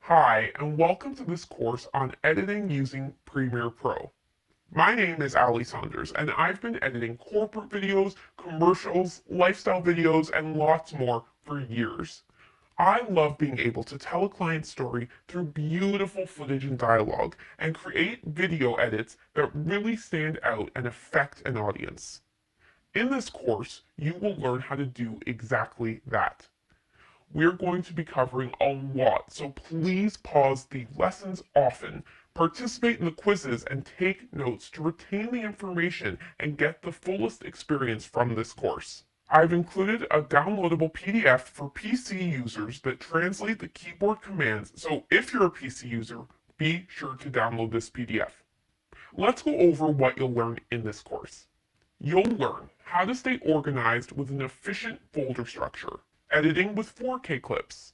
Hi, and welcome to this course on editing using Premiere Pro. My name is Ali Saunders, and I've been editing corporate videos, commercials, lifestyle videos, and lots more for years. I love being able to tell a client's story through beautiful footage and dialogue, and create video edits that really stand out and affect an audience. In this course, you will learn how to do exactly that. We're going to be covering a lot, so please pause the lessons often, participate in the quizzes, and take notes to retain the information and get the fullest experience from this course. I've included a downloadable PDF for PC users that translate the keyboard commands, so if you're a PC user, be sure to download this PDF. Let's go over what you'll learn in this course. You'll learn how to stay organized with an efficient folder structure, editing with 4K clips,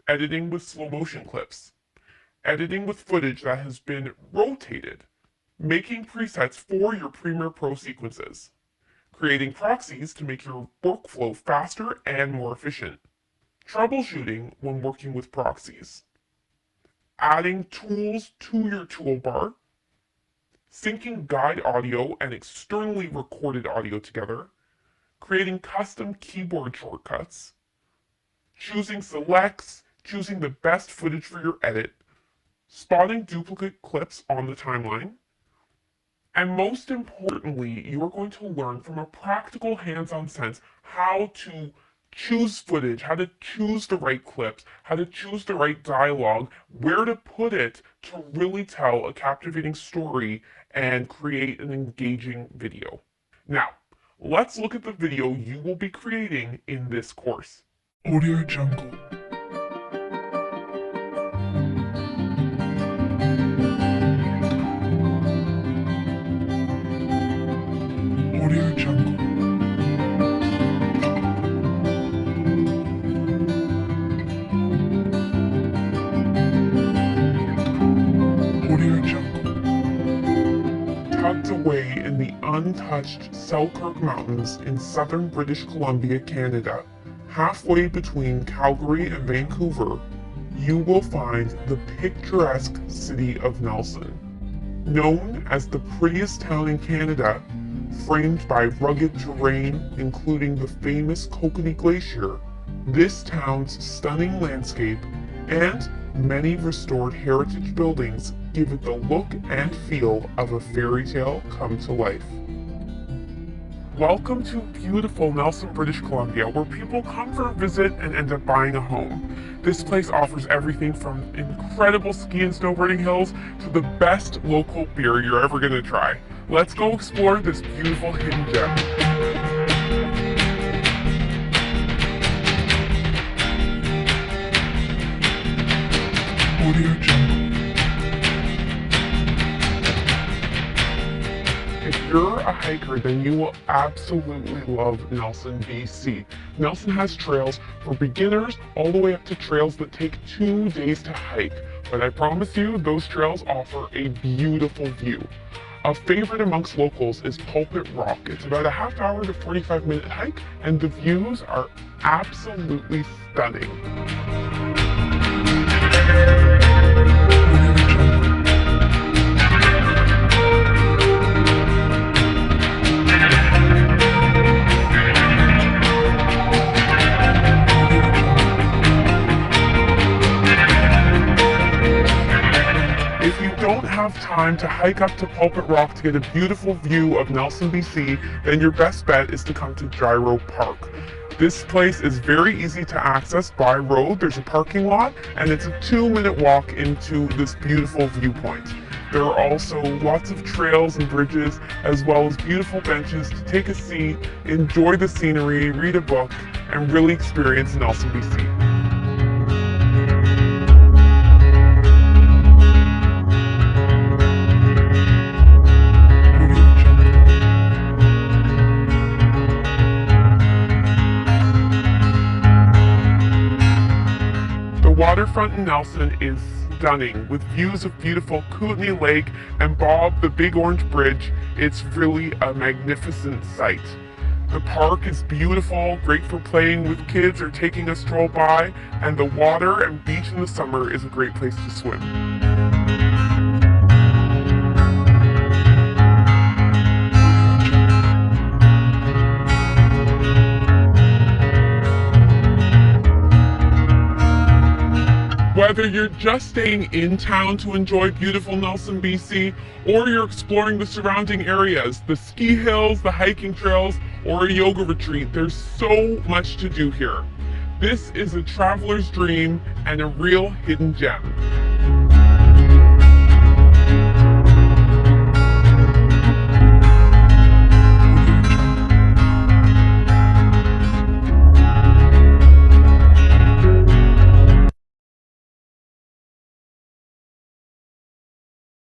editing with slow motion clips, editing with footage that has been rotated, making presets for your Premiere Pro sequences, creating proxies to make your workflow faster and more efficient, troubleshooting when working with proxies, adding tools to your toolbar, syncing guide audio and externally recorded audio together, creating custom keyboard shortcuts, choosing selects, choosing the best footage for your edit, spotting duplicate clips on the timeline, and most importantly, you are going to learn from a practical hands-on sense how to choose footage, how to choose the right clips, how to choose the right dialogue, where to put it to really tell a captivating story and create an engaging video. Now, let's look at the video you will be creating in this course. Audio Jungle. Audio Jungle. Audio Jungle. Tucked away in the untouched Selkirk Mountains in southern British Columbia, Canada, halfway between Calgary and Vancouver, you will find the picturesque city of Nelson. Known as the prettiest town in Canada, framed by rugged terrain including the famous Kokanee Glacier, this town's stunning landscape and many restored heritage buildings give it the look and feel of a fairy tale come to life. Welcome to beautiful Nelson, British Columbia, where people come for a visit and end up buying a home. This place offers everything from incredible ski and snowboarding hills to the best local beer you're ever going to try. Let's go explore this beautiful hidden gem. Audio Jungle. If you're a hiker, then you will absolutely love Nelson, BC. Nelson has trails for beginners all the way up to trails that take 2 days to hike. But I promise you, those trails offer a beautiful view. A favorite amongst locals is Pulpit Rock. It's about a half hour to 45-minute hike, and the views are absolutely stunning. Have time to hike up to Pulpit Rock to get a beautiful view of Nelson, BC, then your best bet is to come to Gyro Park. This place is very easy to access by road. There's a parking lot, and it's a 2-minute walk into this beautiful viewpoint. There are also lots of trails and bridges, as well as beautiful benches to take a seat, enjoy the scenery, read a book, and really experience Nelson, BC. The waterfront in Nelson is stunning, with views of beautiful Kootenay Lake and Bob the Big Orange Bridge. It's really a magnificent sight. The park is beautiful, great for playing with kids or taking a stroll by, and the water and beach in the summer is a great place to swim. Whether you're just staying in town to enjoy beautiful Nelson, BC, or you're exploring the surrounding areas, the ski hills, the hiking trails, or a yoga retreat, there's so much to do here. This is a traveler's dream and a real hidden gem.